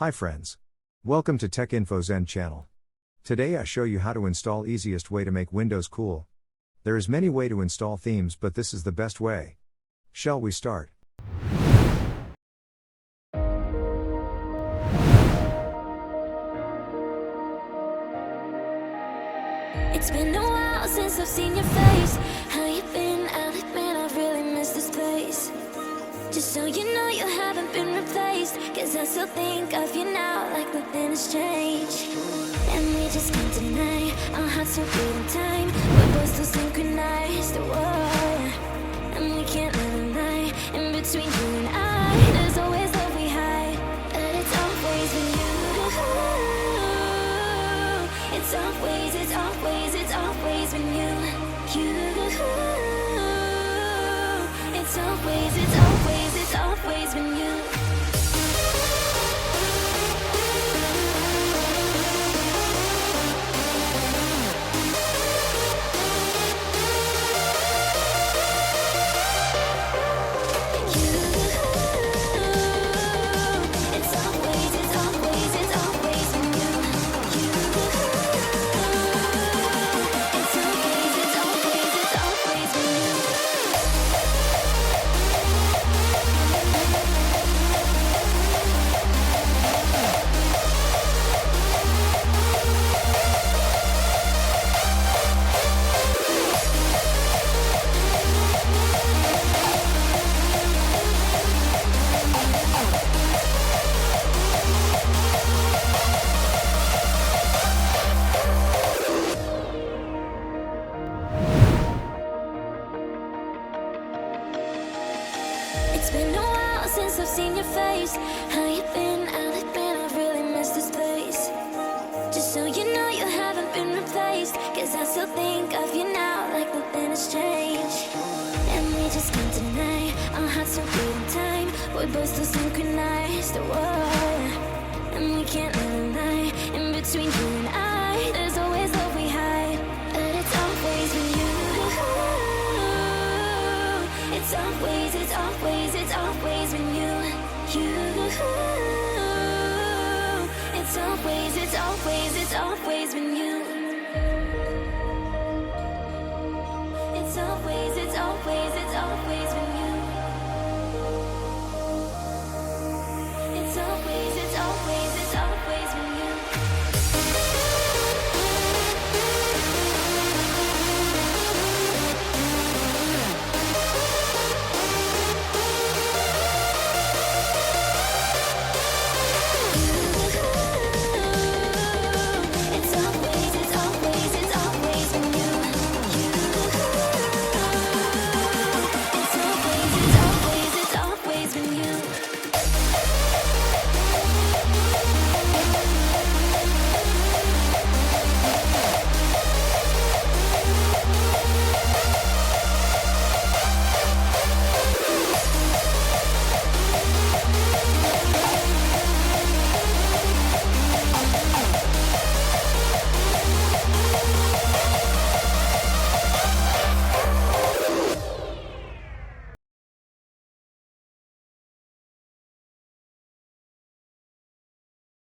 Hi friends. Welcome to Techinfozen channel. Today I show you how to install easiest way to make Windows cool. There is many way to install themes, but this is the best way. Shall we start? It's been a while since I've seen your face. How you been? I'll admit I've really missed this place. Just so you know you haven't been replaced, 'cause I still think of you now like nothing has changed. And we just can't deny our hearts so good in time. We're both still synchronized, whoa. And we can't let a lie in between you and I. There's always love we hide, but it's always been you. It's always been you. It's always been you. It's been a while since I've seen your face. How you been? I'll admit I've really missed this place. Just so you know you haven't been replaced, 'cause I still think of you now like nothing has changed. And we just can't deny our hearts so good in time. We're both still synchronized, whoa. And we can't let a lie in between you and I. There's always love we hide, but it's always been you. It's always been you. It's always been you.